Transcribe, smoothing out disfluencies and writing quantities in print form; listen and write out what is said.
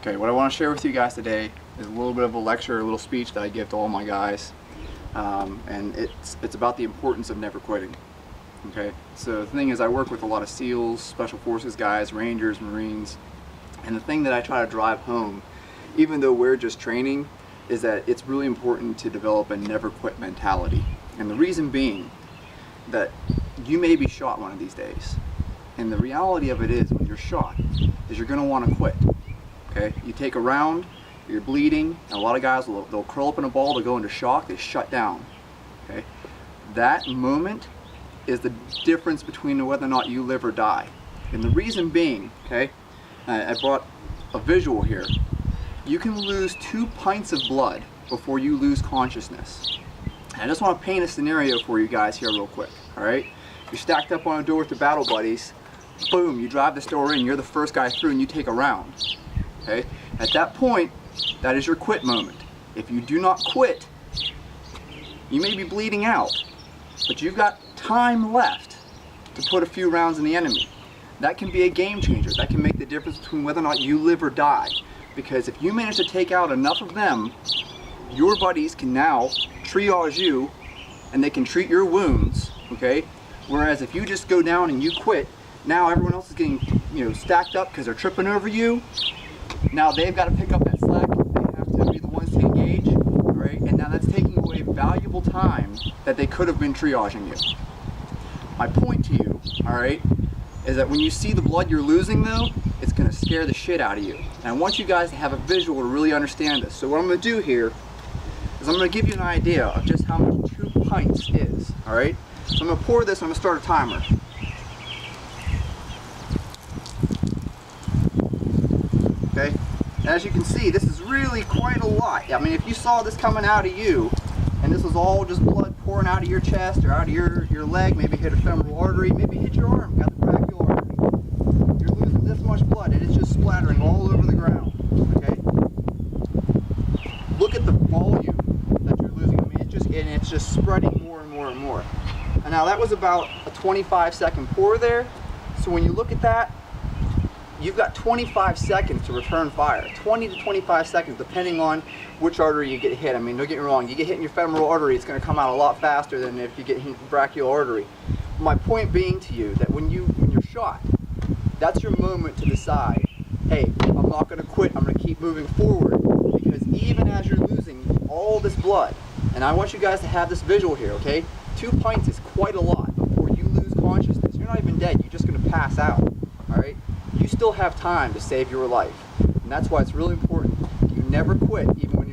Okay, what I want to share with you guys today is a little bit of a lecture, a little speech that I give to all my guys, and it's about the importance of never quitting. Okay, so the thing is, I work with a lot of SEALs, Special Forces guys, Rangers, Marines, and the thing that I try to drive home, even though we're just training, is that it's really important to develop a never quit mentality. And the reason being that you may be shot one of these days, and the reality of it is, when you're shot, is you're going to want to quit. Okay, you take a round, you're bleeding, and a lot of guys they'll curl up in a ball, they'll go into shock, they shut down. Okay, that moment is the difference between whether or not you live or die. And the reason being, okay, I brought a visual here. You can lose 2 pints of blood before you lose consciousness. And I just want to paint a scenario for you guys here real quick. All right, you're stacked up on a door with your battle buddies. Boom, you drive this door in, you're the first guy through, and you take a round. Okay? At that point, that is your quit moment. If you do not quit, you may be bleeding out, but you've got time left to put a few rounds in the enemy. That can be a game changer. That can make the difference between whether or not you live or die. Because if you manage to take out enough of them, your buddies can now triage you and they can treat your wounds, okay? Whereas if you just go down and you quit, now everyone else is getting, stacked up because they're tripping over you. Now they've got to pick up that slack. They have to be the ones to engage, right? And now that's taking away valuable time that they could have been triaging you. My point to you, all right, is that when you see the blood you're losing, though, it's going to scare the shit out of you. And I want you guys to have a visual to really understand this. So what I'm going to do here is I'm going to give you an idea of just how much 2 pints is, all right? So I'm going to pour this, I'm going to start a timer. Okay, and as you can see, this is really quite a lot. I mean, if you saw this coming out of you, and this was all just blood pouring out of your chest or out of your leg, maybe hit a femoral artery, maybe hit your arm, got the brachial artery. You're losing this much blood, and it's just splattering all over the ground. Okay, look at the volume that you're losing. I mean, it's just spreading more and more and more. And now that was about a 25-second pour there. So when you look at that, you've got 25 seconds to return fire. 20 to 25 seconds, depending on which artery you get hit. I mean, don't get me wrong, you get hit in your femoral artery, it's going to come out a lot faster than if you get hit in the brachial artery. My point being to you that when you're shot, that's your moment to decide, hey, I'm not going to quit, I'm going to keep moving forward. Because even as you're losing all this blood, and I want you guys to have this visual here, okay? 2 pints is quite a lot before you lose consciousness. You're not even dead, you're just going to pass out, all right? You still have time to save your life. And that's why it's really important. You never quit, even when